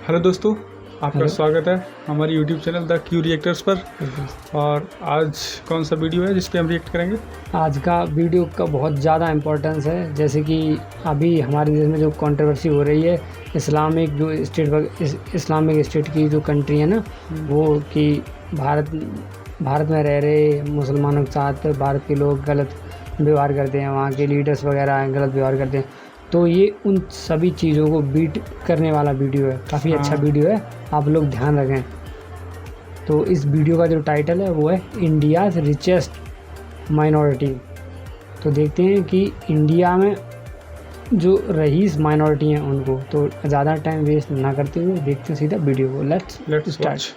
Hello दोस्तों, आपका hello. स्वागत है हमारे YouTube channel the Q reactors पर। और आज कौन सा वीडियो है जिस पे हम रिएक्ट करेंगे? आज का वीडियो का बहुत ज़्यादा इम्पोर्टेंस है, जैसे कि अभी हमारे देश में जो कंट्रोवर्सी हो रही है इस्लामिक स्टेट की जो कंट्री है ना, वो कि भारत में रह रहे मुसलमानों के साथ भारत के लोग गलत व्यवहार करते हैं, वहाँ के लीडर्स वगैरह गलत व्यवहार करते हैं। तो ये उन सभी चीज़ों को बीट करने वाला वीडियो है, काफ़ी अच्छा वीडियो है, आप लोग ध्यान रखें। तो इस वीडियो का जो टाइटल है वो है इंडियाज़ रिचेस्ट माइनॉरिटी। तो देखते हैं कि इंडिया में जो रईस माइनॉरिटी हैं उनको, तो ज़्यादा टाइम वेस्ट ना करते हुए देखते हैं सीधा वीडियो को। Let's start.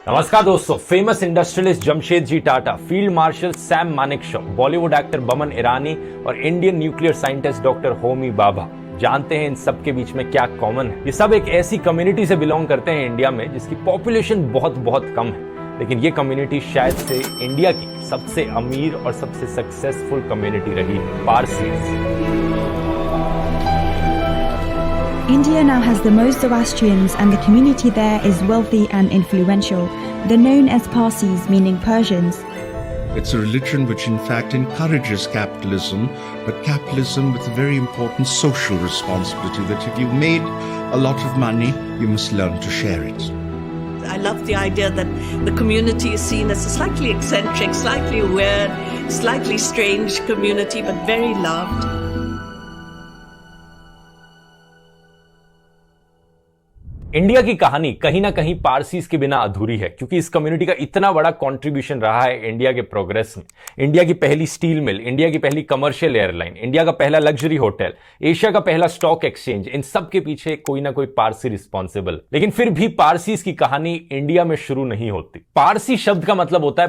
नमस्कार दोस्तों, famous industrialist Jamshed ji Tata, field marshal Sam Manekshaw, Bollywood actor Boman Irani और Indian nuclear scientist doctor Homi Bhabha. जानते हैं इन सब के बीच में क्या कॉमन है? ये सब एक ऐसी कम्युनिटी से बिलोंग करते हैं इंडिया में जिसकी पॉपुलेशन बहुत कम है, लेकिन ये कम्युनिटी शायद से इंडिया की सबसे अमीर और सबसे सक्सेसफुल कम्युनिटी रही है, Parsis. India now has the most Zoroastrians and the community there is wealthy and influential. They're known as Parsis, meaning Persians. It's a religion which in fact encourages capitalism, but capitalism with a very important social responsibility that if you've made a lot of money, you must learn to share it. I love the idea that the community is seen as a slightly eccentric, slightly weird, slightly strange community, but very loved. India की कहानी कहीं ना कहीं Parsis के बिना अधूरी है, क्योंकि इस कम्युनिटी का इतना बड़ा कंट्रीब्यूशन रहा है इंडिया के प्रोग्रेस में। इंडिया की पहली स्टील मिल, इंडिया की पहली कमर्शियल एयरलाइन, इंडिया का पहला लग्जरी होटल, एशिया का पहला स्टॉक एक्सचेंज, इन सब के पीछे कोई ना कोई पारसी रिस्पॉन्सिबल। लेकिन फिर भी पारसीज की कहानी इंडिया में शुरू नहीं होती। पारसी शब्द का मतलब होता है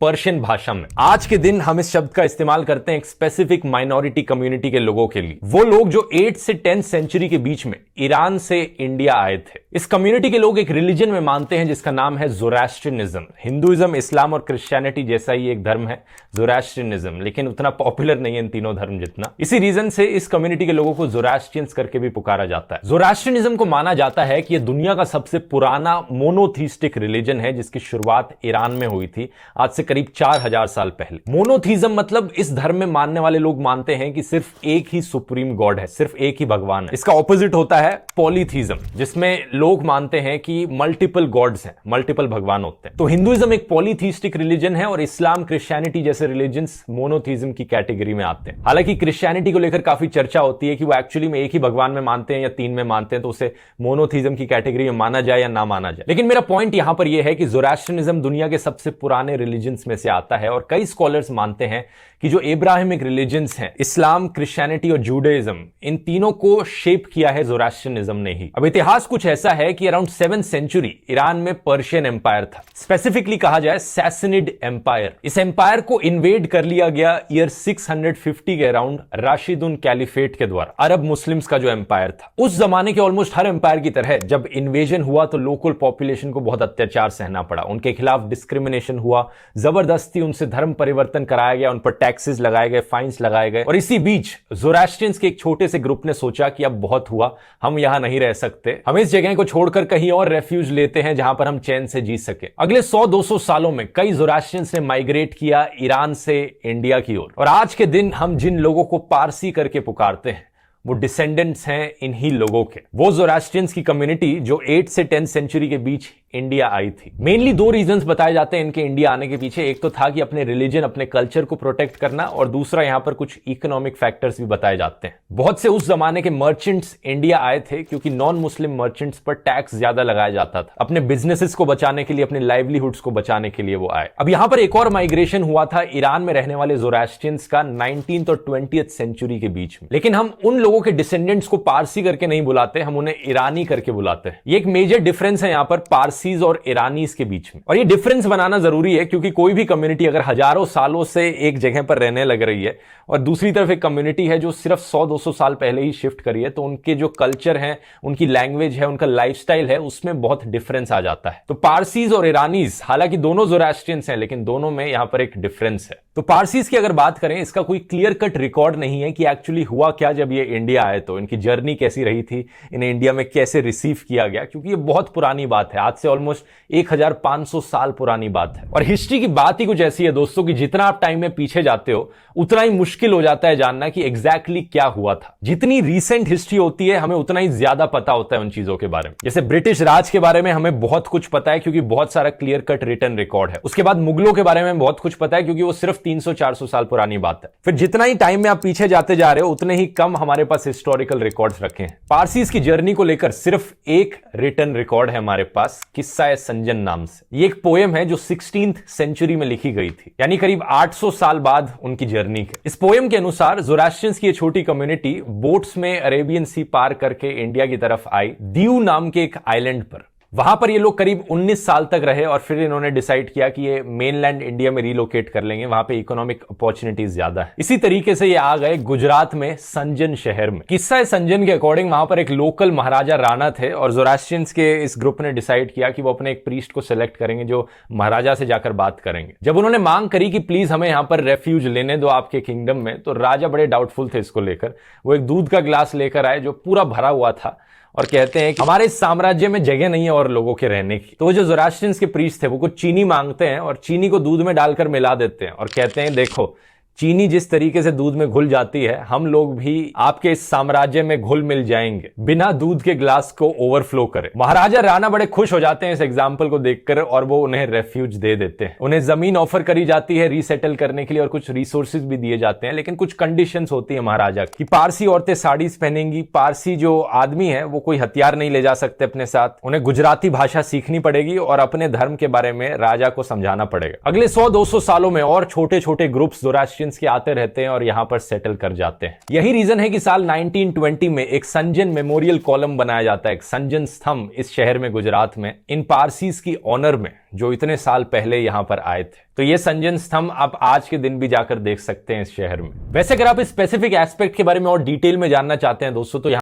पर्शियन भाषा में। आज के दिन हम इस शब्द का इस्तेमाल करते हैं एक स्पेसिफिक माइनॉरिटी कम्युनिटी के लोगों के लिए, वो लोग जो 8 से 10 सेंचुरी के बीच में ईरान से इंडिया आए थे। इस कम्युनिटी के लोग एक रिलीजन में मानते हैं जिसका नाम है ज़ोरास्ट्रियनिज्म। हिंदुइज्म, इस्लाम और क्रिश्चियनिटी जैसा ही एक धर्म है ज़ोरास्ट्रियनिज्म, लेकिन उतना पॉपुलर नहीं है इन तीनों धर्म जितना। इसी रीजन से इस कम्युनिटी के लोगों को ज़ोरास्ट्रियंस करके भी पुकारा जाता है। ज़ोरास्ट्रियनिज्म को माना जाता है कि यह दुनिया का सबसे पुराना मोनोथीस्टिक रिलीजन है, जिसकी शुरुआत ईरान में हुई थी आज से करीब 4000 साल पहले। मोनोथीज्म मतलब इस धर्म में मानने वाले लोग मानते हैं कि सिर्फ एक ही सुप्रीम गॉड है, सिर्फ एक ही भगवान है। इसका ऑपोजिट होता है पॉलीथीज्म, जिसमें लोग मानते हैं कि मल्टीपल गॉड्स हैं, मल्टीपल भगवान होते हैं। तो हिंदुइज्म एक पॉलीथीस्टिक रिलीजन है और इस्लाम, क्रिश्चियनिटी जैसे रिलीजन्स मोनोथीज्म की कैटेगरी में आते हैं। हालांकि क्रिश्चियनिटी को लेकर काफी चर्चा होती है कि वो एक्चुअली में एक ही भगवान में मानते हैं या 3 में मानते हैं, तो उसे मोनोथीज्म की कैटेगरी में माना जाए या ना माना जाए। लेकिन मेरा पॉइंट यहां पर यह है कि ज़ोरास्ट्रियनिज्म दुनिया के सबसे पुराने रिलीजन्स में से आता है और कई स्कॉलर्स मानते हैं कि जो एब्राहिमिक रिलीजन्स हैं, इस्लाम, क्रिश्चियनिटी और जूडाइज्म, इन तीनों को शेप किया है ज़ोरास्ट्रियनिज्म ने ही। अब इतिहास कुछ ऐसा है कि अराउंड 7th सेंचुरी ईरान में पर्शियन एम्पायर था, स्पेसिफिकली कहा जाए सैसनिड एम्पायर। इस एम्पायर को इन्वेड कर लिया गया ईयर 650 के अराउंड राशिदुन कैलिफेट के द्वारा, अरब मुस्लिम्स का जो एम्पायर था। उस जमाने के ऑलमोस्ट हर एम्पायर की तरह जब इन्वेजन हुआ तो लोकल पॉपुलेशन को बहुत अत्याचार सहना पड़ा, उनके खिलाफ डिस्क्रिमिनेशन हुआ, जबरदस्ती उनसे धर्म परिवर्तन कराया गया, उन पर टैक्सेस लगाए गए, फाइन्स लगाए गए। और इसी बीच ज़ोरास्ट्रियंस के एक छोटे से ग्रुप ने सोचा कि अब बहुत हुआ, हम यहां नहीं रह सकते, हम इस जगह को छोड़कर कहीं और रेफ्यूज लेते हैं जहां पर हम चैन से जी सके। अगले 100-200 सालों में कई ज़ोरास्ट्रियंस ने माइग्रेट किया ईरान से इंडिया की ओर, और आज के दिन हम जिन लोगों को पारसी करके पुकारते हैं वो डिसेंडेंट्स हैं इन्हीं लोगों के। वो ज़ोरास्ट्रियंस की कम्युनिटी जो 8 से 10 सेंचुरी के बीच इंडिया आई थी। मेनली 2 रीजंस बताए जाते हैं इनके इंडिया आने के पीछे। एक तो था कि अपने रिलीजन, अपने कल्चर को प्रोटेक्ट करना, और दूसरा यहां पर कुछ इकोनॉमिक फैक्टर्स भी बताए जाते हैं। बहुत से उस जमाने के मर्चेंट्स इंडिया आए थे क्योंकि नॉन मुस्लिम मर्चेंट्स पर टैक्स ज्यादा लगाया जाता था। अपने बिजनेसेस को बचाने के लिए, अपने लाइवलीहुड्स को बचाने के लिए वो आए। अब यहां पर एक और माइग्रेशन हुआ था ईरान में रहने वाले ज़ोरास्ट्रियंस का 19th और 20th सेंचुरी के बीच में। लेकिन हम उन लोगों के डिसेंडेंट्स को पारसी करके नहीं बुलाते, हम उन्हें ईरानी करके बुलाते हैं। ये एक मेजर डिफरेंस है यहां पर पारसीज और ईरानी के बीच में। और ये डिफरेंस बनाना जरूरी है क्योंकि कोई भी कम्युनिटी अगर हजारों सालों से एक जगह पर रहने लग रही है और दूसरी तरफ एक कम्युनिटी है जो सिर्फ 100-200 साल पहले ही शिफ्ट करी है, तो उनके जो कल्चर है, उनकी लैंग्वेज है, उनका लाइफस्टाइल है, उसमें बहुत डिफरेंस आ जाता है। तो पारसीज और ईरानीज हालांकि दोनों ज़ोरास्ट्रियंस हैं, लेकिन दोनों में यहां पर एक डिफरेंस है। तो पारसीज की अगर बात करें, इसका कोई क्लियर कट रिकॉर्ड नहीं है कि एक्चुअली हुआ क्या जब ये इंडिया आए, तो इनकी जर्नी कैसी रही थी, इन्हें इंडिया में कैसे रिसीव किया गया, क्योंकि ये बहुत पुरानी बात है, आज से ऑलमोस्ट 1500 साल पुरानी बात है। और हिस्ट्री की बात ही कुछ ऐसी है दोस्तों कि जितना आप टाइम में पीछे जाते हो उतना ही मुश्किल हो जाता है जानना कि एग्जैक्टली क्या हुआ था। जितनी रीसेंट हिस्ट्री होती है हमें उतना ही ज्यादा पता होता है उन चीजों के बारे में। जैसे ब्रिटिश राज के बारे में हमें बहुत कुछ पता है क्योंकि बहुत सारा क्लियर कट रिटन रिकॉर्ड है। उसके बाद मुगलों के बारे में बहुत कुछ पता है क्योंकि वो सिर्फ 300-400 साल पुरानी बात है। फिर जितना ही टाइम में आप पीछे जाते जा रहे हो उतने ही कम हमारे पास हिस्टोरिकल रिकॉर्ड्स रखे हैं। पारसीज की जर्नी को लेकर सिर्फ एक रिटन रिकॉर्ड है हमारे पास, किस्सा संजन नाम से। ये एक पोएम है जो 16th सेंचुरी में लिखी गई थी, यानी करीब 800 साल बाद उनकी जर्नी के। इस पोएम के अनुसार ज़ोरास्ट्रियंस की ये छोटी कम्युनिटी बोट्स में अरेबियन सी पार करके इंडिया की तरफ आई, दीव नाम के एक आइलैंड पर। वहां पर ये लोग करीब 19 साल तक रहे और फिर इन्होंने डिसाइड किया कि ये मेनलैंड इंडिया में रिलोकेट कर लेंगे, वहां पे इकोनॉमिक अपॉर्चुनिटीज ज्यादा है। इसी तरीके से ये आ गए गुजरात में संजन शहर में। किस्सा संजन के अकॉर्डिंग वहां पर एक लोकल महाराजा राणा थे और ज़ोरास्ट्रियंस के इस ग्रुप ने डिसाइड किया कि वो अपने एक प्रीस्ट को सिलेक्ट करेंगे जो महाराजा से जाकर बात करेंगे। जब उन्होंने मांग करी कि प्लीज हमें यहाँ पर रेफ्यूज लेने दो आपके किंगडम में, तो राजा बड़े डाउटफुल थे इसको लेकर। वो एक दूध का गिलास लेकर आए जो पूरा भरा हुआ था और कहते हैं कि हमारे इस साम्राज्य में जगह नहीं है और लोगों के रहने की। तो जो ज़ोरास्ट्रियंस के प्रीस्ट थे वो कुछ चीनी मांगते हैं और चीनी को दूध में डालकर मिला देते हैं और कहते हैं देखो चीनी जिस तरीके से दूध में घुल जाती है, हम लोग भी आपके इस साम्राज्य में घुल मिल जाएंगे बिना दूध के ग्लास को ओवरफ्लो करे। महाराजा राणा बड़े खुश हो जाते हैं इस एग्जाम्पल को देखकर और वो उन्हें रेफ्यूज दे देते हैं। उन्हें जमीन ऑफर करी जाती है रीसेटल करने के लिए और कुछ रिसोर्सेज भी दिए जाते हैं, लेकिन कुछ कंडीशंस होती है महाराजा की। पारसी औरतें साड़ीज पहनेंगी, पारसी जो आदमी है वो कोई हथियार नहीं ले जा सकते अपने साथ, उन्हें गुजराती भाषा सीखनी पड़ेगी और अपने धर्म के बारे में राजा को समझाना पड़ेगा। अगले 100-200 सालों में और छोटे छोटे ग्रुप्स ज़ोरास्ट्रियंस के आते रहते हैं और यहां पर सेटल कर जाते हैं। यही रीजन है कि साल 1920 में एक संजन मेमोरियल कॉलम बनाया जाता है, एक संजन स्तंभ इस शहर में गुजरात में, इन पारसीज की ऑनर में जो इतने साल पहले यहां पर आए थे। तो ये संजन स्तंभ आप आज के दिन भी जाकर देख सकते हैं इस शहर में। वैसे अगर आप इस स्पेसिफिक एस्पेक्ट के बारे में और डिटेल में जानना चाहते हैं दोस्तों तो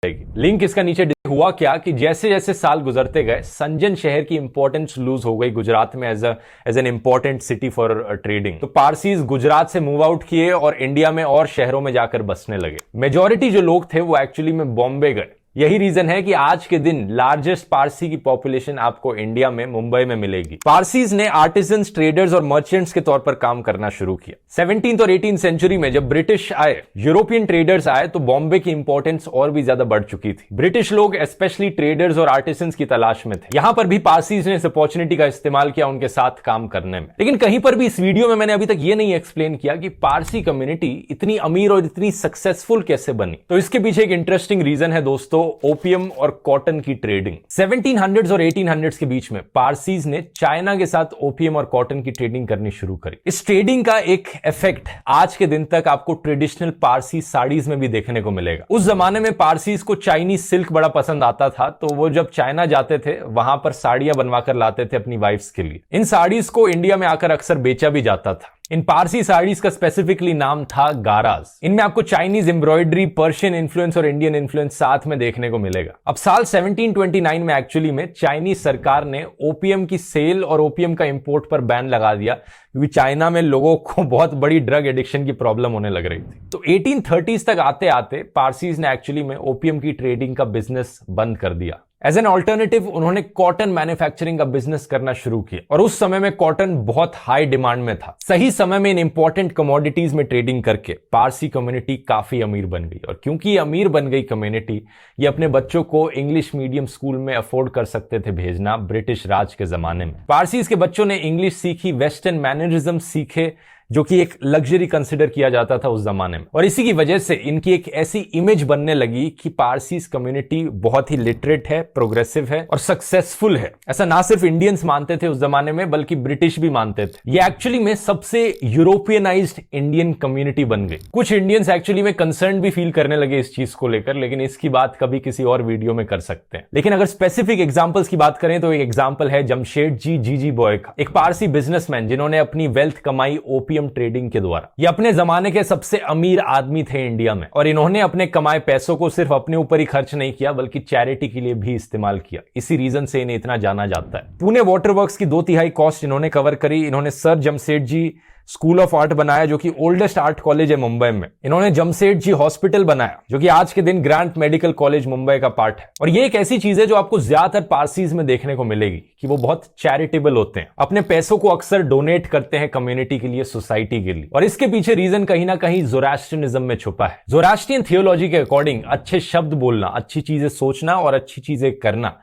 लिंक इसका नीचे। हुआ क्या कि जैसे जैसे साल गुजरते गए संजन शहर की इंपॉर्टेंस लूज हो गई गुजरात में as an important city for trading. तो पारसीज गुजरात से मूव आउट किए और इंडिया में और शहरों में जाकर बसने लगे। मेजॉरिटी जो लोग थे वो एक्चुअली में बॉम्बे गए। यही रीजन है कि आज के दिन लार्जेस्ट पारसी की पॉपुलेशन आपको इंडिया में मुंबई में मिलेगी। पारसीज ने आर्टिजन्स, ट्रेडर्स और मर्चेंट्स के तौर पर काम करना शुरू किया। 17th और 18th सेंचुरी में जब ब्रिटिश आए, यूरोपियन ट्रेडर्स आए, तो बॉम्बे की इंपॉर्टेंस और भी ज्यादा बढ़ चुकी थी। ब्रिटिश लोग स्पेशली ट्रेडर्स और आर्टिजन्स की तलाश में थे। यहां पर भी पारसीज ने इस अपॉर्चुनिटी का इस्तेमाल किया उनके साथ काम करने में। लेकिन कहीं पर भी इस वीडियो में मैंने अभी तक ये नहीं एक्सप्लेन किया कि पारसी कम्युनिटी इतनी अमीर और इतनी सक्सेसफुल कैसे बनी। तो इसके पीछे एक इंटरेस्टिंग रीजन है दोस्तों, ओपियम और कॉटन की ट्रेडिंग। 1700s और 1800s के बीच में पारसीज ने चाइना के साथ ओपियम और कॉटन की ट्रेडिंग करनी शुरू करी। इस ट्रेडिंग का एक इफेक्ट आज के दिन तक आपको ट्रेडिशनल पारसी साड़ीज में भी देखने को मिलेगा। उस जमाने में पारसीज को चाइनीज सिल्क बड़ा पसंद आता था, तो वो जब चाइना जाते थे वहां पर साड़ियां बनवा कर लाते थे अपनी वाइफ्स के लिए। इन साड़ीज को इंडिया में आकर अक्सर बेचा भी जाता था। इन पारसी साड़ीज का स्पेसिफिकली नाम था गाराज। इनमें आपको चाइनीज एम्ब्रॉयडरी, पर्शियन इन्फ्लुएंस और इंडियन इन्फ्लुएंस साथ में देखने को मिलेगा। अब साल 1729 में एक्चुअली में चाइनीज सरकार ने ओपियम की सेल और ओपियम का इंपोर्ट पर बैन लगा दिया क्योंकि चाइना में लोगों को बहुत बड़ी ड्रग एडिक्शन की प्रॉब्लम होने लग रही थी। तो 1830s तक आते आते पारसीज ने एक्चुअली में ओपियम की ट्रेडिंग का बिजनेस बंद कर दिया। एज एन ऑल्टरनेटिव उन्होंने कॉटन मैन्युफैक्चरिंग का बिजनेस करना शुरू किया और उस समय में कॉटन बहुत हाई डिमांड में था। सही समय में इन इंपॉर्टेंट कमोडिटीज में ट्रेडिंग करके पारसी कम्युनिटी काफी अमीर बन गई और क्योंकि ये अमीर बन गई कम्युनिटी, ये अपने बच्चों को इंग्लिश मीडियम स्कूल में अफोर्ड कर सकते थे भेजना ब्रिटिश राज के जमाने में। पारसीज के बच्चों ने इंग्लिश सीखी, वेस्टर्न मैनरिज्म सीखे जो कि एक लग्जरी कंसिडर किया जाता था उस जमाने में, और इसी की वजह से इनकी एक ऐसी इमेज बनने लगी कि पारसीज कम्युनिटी बहुत ही लिटरेट है, प्रोग्रेसिव है और सक्सेसफुल है। ऐसा ना सिर्फ इंडियंस मानते थे उस जमाने में बल्कि ब्रिटिश भी मानते थे। ये एक्चुअली में सबसे यूरोपियनाइज्ड इंडियन कम्युनिटी बन गई। कुछ इंडियंस एक्चुअली में कंसर्न भी फील करने लगे इस चीज को लेकर, लेकिन इसकी बात कभी किसी और वीडियो में कर सकते हैं। लेकिन अगर स्पेसिफिक एग्जांपल्स की बात करें तो एक एग्जांपल है जमशेदजी जीजी बॉय का, एक पारसी बिजनेसमैन जिन्होंने अपनी वेल्थ कमाई ओपियम ट्रेडिंग के द्वारा। ये अपने जमाने के सबसे अमीर आदमी थे इंडिया में और इन्होंने अपने कमाए पैसों को सिर्फ अपने ऊपर ही खर्च नहीं किया बल्कि चैरिटी के लिए भी इस्तेमाल किया। इसी रीजन से इन्हें इतना जाना जाता है। पुणे वाटर वर्क्स की 2/3 कॉस्ट इन्होंने कवर करी। इन्होंने sir Jamshedji school of art बनाया जो कि ओल्डेस्ट आर्ट कॉलेज है मुंबई में। इन्होंने जमशेदजी हॉस्पिटल बनाया जो कि आज के दिन ग्रांट मेडिकल कॉलेज मुंबई का पार्ट है। और ये एक ऐसी चीज है जो आपको ज्यादातर पारसीज में देखने को मिलेगी कि वो बहुत चैरिटेबल होते हैं, अपने पैसों को अक्सर डोनेट करते हैं कम्युनिटी के लिए, सोसाइटी के लिए। और इसके पीछे रीजन कहीं ना कहीं ज़ोरास्ट्रियनिज्म में छुपा है। ज़ोरास्ट्रियन थियोलॉजी के अकॉर्डिंग अच्छे शब्द बोलना, अच्छी चीजें सोचना और अच्छी चीजें करना,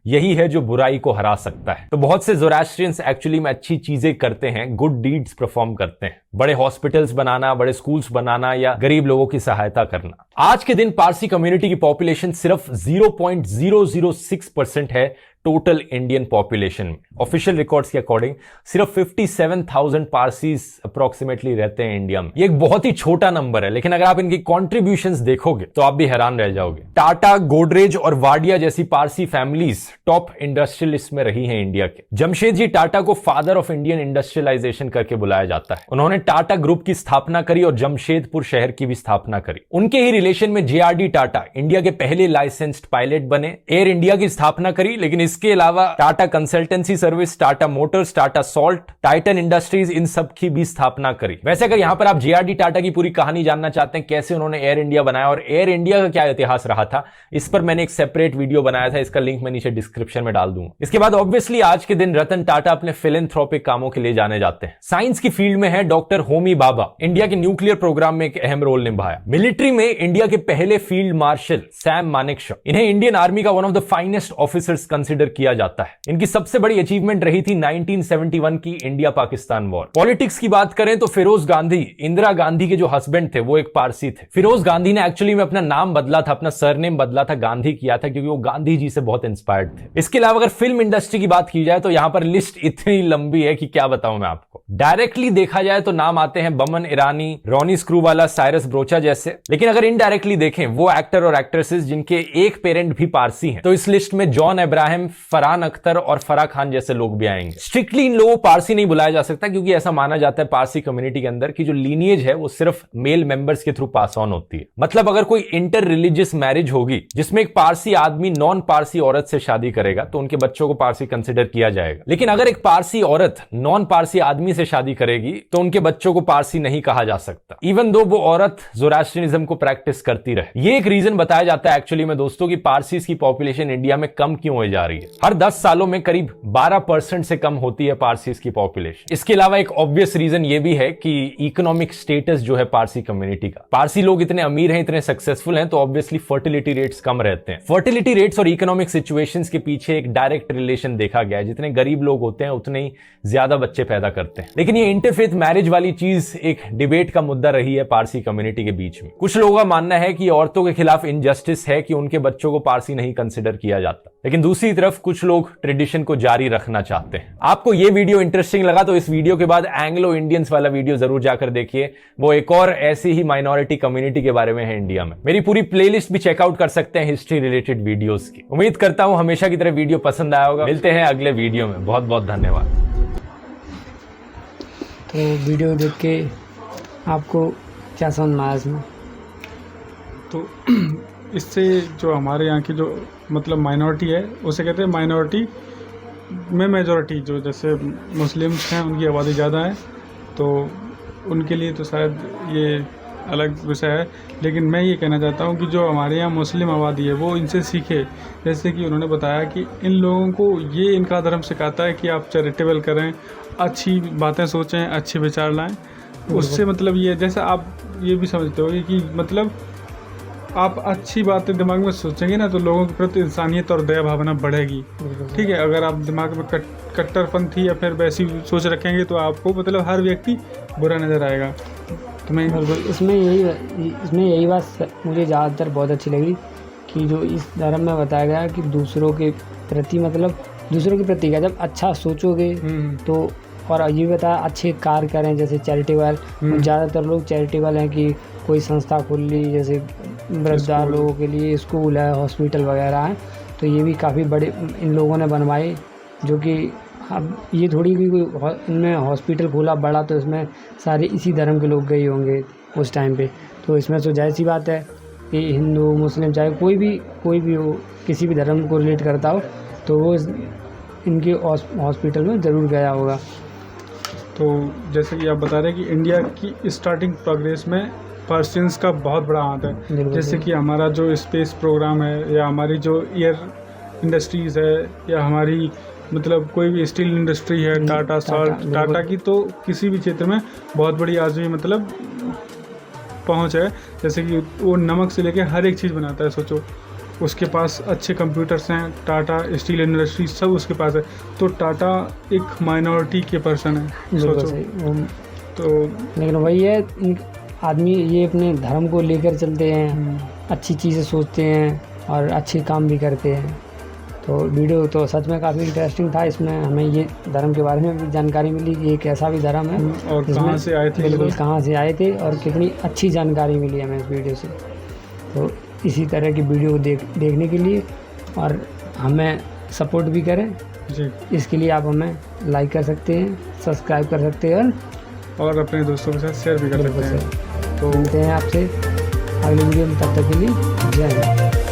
यही है जो बुराई को हरा सकता है। तो बहुत से ज़ोरास्ट्रियंस एक्चुअली में अच्छी चीजें करते हैं, गुड डीड्स परफॉर्म करते हैं, बड़े हॉस्पिटल्स बनाना, बड़े स्कूल्स बनाना या गरीब लोगों की सहायता करना। आज के दिन पारसी कम्युनिटी की पॉपुलेशन सिर्फ 0.006% है टोटल इंडियन पॉपुलेशन में। ऑफिशियल रिकॉर्ड्स के अकॉर्डिंग सिर्फ 57,000 पारसीज अप्रोक्सीमेटली रहते हैं इंडिया में। ये एक बहुत ही छोटा नंबर है, लेकिन अगर आप इनकी कॉन्ट्रीब्यूशंस देखोगे तो आप भी हैरान रह जाओगे। टाटा, गोदरेज और वाडिया जैसी पारसी फैमिलीज टॉप इंडस्ट्रियलिस्ट में रही हैं इंडिया के। जमशेदजी टाटा को फादर ऑफ इंडियन इंडस्ट्रियलाइजेशन करके बुलाया जाता है। उन्होंने टाटा ग्रुप की स्थापना करी और जमशेदपुर शहर की भी स्थापना करी। उनके ही रिलेशन में JRD टाटा इंडिया के पहले लाइसेंस्ड पायलट बने। एयर इंडिया की स्थापना करी, लेकिन इसके अलावा Tata consultancy service, Tata Motors, Tata salt, Titan Industries, इन सब की भी स्थापना करी। वैसे अगर यहां पर आप JRD टाटा की पूरी कहानी जानना चाहते हैं, कैसे उन्होंने एयर इंडिया बनाया और एयर इंडिया का क्या इतिहास रहा था, इस पर मैंने एक सेपरेट वीडियो बनाया था, इसका लिंक मैं नीचे डिस्क्रिप्शन में डाल दूंगा। इसके बाद ऑब्वियसली आज के दिन रतन टाटा अपने फिलेंथ्रोपिक कामों के लिए जाने जाते हैं। साइंस की फील्ड में है डॉक्टर होमी बाबा, इंडिया के न्यूक्लियर प्रोग्राम में एक अहम रोल निभाया। मिलिट्री में इंडिया के पहले फील्ड मार्शल सैम मानेकशॉ, इन्हें इंडियन आर्मी का one of the finest officers consider किया जाता है। इनकी सबसे बड़ी अचीवमेंट रही थी 1971 की इंडिया पाकिस्तान वॉर। पॉलिटिक्स की बात करें तो फिरोज गांधी, इंदिरा गांधी के जो हस्बैंड थे, वो एक पारसी थे। फिरोज गांधी ने एक्चुअली में अपना नाम बदला था, अपना सरनेम बदला था, गांधी किया था, क्योंकि वो गांधी जी से बहुत इंस्पायर्ड थे। इसके अलावा अगर फिल्म इंडस्ट्री की बात की जाए तो यहां पर लिस्ट इतनी लंबी है कि क्या बताऊं मैं आपको। डायरेक्टली देखा जाए तो नाम आते हैं बमन ईरानी, रॉनी स्क्रूवाला, साइरस ब्रोचा जैसे, लेकिन अगर इनडायरेक्टली देखें वो एक्टर और एक्ट्रेसेस जिनके एक पेरेंट भी पारसी हैं, तो इस लिस्ट में जॉन अब्राहम, फरहान अख्तर और फराह खान जैसे लोग भी आएंगे। स्ट्रिक्टली इन लोगों को पारसी नहीं बुलाया जा सकता, क्योंकि ऐसा माना जाता है पारसी कम्युनिटी के अंदर कि जो लीनिएज है वो सिर्फ मेल मेंबर्स के थ्रू पास ऑन होती है। मतलब अगर कोई इंटर रिलीजियस मैरिज होगी जिसमें एक पारसी आदमी नॉन पारसी औरत से शादी करेगा तो उनके बच्चों को पारसी कंसिडर किया जाएगा। लेकिन अगर एक पारसी औरत नॉन पारसी आदमी से शादी करेगी तो उनके बच्चों को पारसी नहीं कहा जा सकता, इवन दो वो औरत ज़ोरास्ट्रियनिज्म को प्रैक्टिस करती रहे। ये एक रीजन बताया जाता है एक्चुअली में दोस्तों कि पारसीज की पॉपुलेशन इंडिया में कम क्यों हो जा रही है। हर 10 सालों में करीब 12% से कम होती है पारसीज की पॉपुलेशन। इसके अलावा एक ऑब्वियस रीजन ये भी है कि इकोनॉमिक स्टेटस जो है पारसी कम्युनिटी का, पारसी लोग इतने अमीर हैं, इतने सक्सेसफुल हैं, तो ऑब्वियसली फर्टिलिटी रेट्स कम रहते हैं। फर्टिलिटी रेट्स और इकोनॉमिक सिचुएशंस के पीछे एक डायरेक्ट रिलेशन देखा गया है। जितने गरीब लोग होते हैं उतने ही ज्यादा बच्चे पैदा करते हैं। लेकिन ये इंटरफेथ मैरिज वाली चीज एक डिबेट का मुद्दा रही है पारसी कम्युनिटी के बीच में। कुछ लोगों का मानना है कि औरतों के खिलाफ इनजस्टिस है कि उनके बच्चों को पारसी नहीं कंसिडर किया जाता, लेकिन दूसरी तरफ कुछ लोग ट्रेडिशन को जारी रखना चाहते हैं। आपको ये वीडियो इंटरेस्टिंग लगा तो इस वीडियो के बाद एंग्लो इंडियंस वाला वीडियो जरूर जाकर देखिए, वो एक और ऐसी ही माइनॉरिटी कम्युनिटी के बारे में है इंडिया में। मेरी पूरी प्लेलिस्ट भी चेकआउट कर सकते हैं हिस्ट्री रिलेटेड वीडियोस की। उम्मीद करता हूं हमेशा की तरह वीडियो पसंद आया होगा। मिलते हैं अगले वीडियो में, बहुत बहुत धन्यवाद। तो वीडियो देख के आपको क्या समझ में आया इसमें? तो इससे जो हमारे यहाँ की जो मतलब माइनॉरिटी है उसे कहते हैं माइनॉरिटी में मेजॉरिटी। जो जैसे मुस्लिम्स हैं उनकी आबादी ज़्यादा है तो उनके लिए तो शायद ये अलग विषय है, लेकिन मैं ये कहना चाहता हूँ कि जो हमारे यहाँ मुस्लिम आबादी है वो इनसे सीखे। जैसे कि उन्होंने बताया कि इन लोगों को ये इनका धर्म सिखाता है कि आप चैरिटेबल करें, अच्छी बातें सोचें, अच्छे विचार लाएं। उससे मतलब ये जैसे आप ये भी समझते हो कि मतलब आप अच्छी बातें दिमाग में सोचेंगे ना तो लोगों के प्रति इंसानियत और दया भावना बढ़ेगी। ठीक है, अगर आप दिमाग में कट्टरपंथी या फिर वैसी सोच रखेंगे तो आपको मतलब हर व्यक्ति बुरा नज़र आएगा। तो मैं इसमें यही बात मुझे ज़्यादातर बहुत अच्छी लगी कि जो इस धर्म में बताया गया कि दूसरों के प्रति मतलब दूसरों के प्रति क्या, जब अच्छा सोचोगे तो, और ये बताया अच्छे कार्य करें जैसे चैरिटेबल। ज़्यादातर लोग चैरिटेबल हैं कि कोई संस्था खोल ली, जैसे वृद्धा लोगों के लिए स्कूल है, हॉस्पिटल वगैरह है, तो ये भी काफ़ी बड़े इन लोगों ने बनवाए। जो कि अब ये थोड़ी भी कोई इनमें हॉस्पिटल खोला बड़ा तो इसमें सारे इसी धर्म के लोग गए होंगे उस टाइम पे, तो इसमें तो जाहिर सी बात है कि हिंदू मुस्लिम चाहे कोई भी हो, किसी भी धर्म को रिलेट करता हो तो वो इनके हॉस्पिटल में ज़रूर गया होगा। तो जैसे कि आप बता रहे हैं कि इंडिया की स्टार्टिंग प्रोग्रेस में पर्शियंस का बहुत बड़ा हाथ है। बिल्कुल जैसे सही। कि हमारा जो स्पेस प्रोग्राम है या हमारी जो एयर इंडस्ट्रीज़ है या हमारी मतलब कोई भी स्टील इंडस्ट्री है, टाटा सॉल्ट, बिल्कुल। टाटा की तो किसी भी क्षेत्र में बहुत बड़ी आज भी मतलब पहुंच है। जैसे कि वो नमक से लेके हर एक चीज़ बनाता है, सोचो उसके पास अच्छे कंप्यूटर्स हैं, टाटा स्टील इंडस्ट्री सब उसके पास है। तो टाटा एक माइनॉरिटी के पर्सन है, बिल्कुल सोचो। सही। वो तो लेकिन वही है, आदमी ये अपने धर्म को लेकर चलते हैं, अच्छी चीज़ें सोचते हैं और अच्छे काम भी करते हैं। तो वीडियो तो सच में काफ़ी इंटरेस्टिंग था। इसमें हमें ये धर्म के बारे में भी जानकारी मिली कि ये कैसा भी धर्म है और इसमें कहाँ से आए थे, बिल्कुल कहाँ से आए थे और कितनी अच्छी जानकारी मिली हमें इस वीडियो से। तो इसी तरह की वीडियो को देखने के लिए और हमें सपोर्ट भी करें, जी, इसके लिए आप हमें लाइक कर सकते हैं, सब्सक्राइब कर सकते हैं और अपने दोस्तों के साथ शेयर भी कर सकते हैं। तो मिलते हैं आपसे अगली वीडियो में, तब तक के लिए जय हिंद।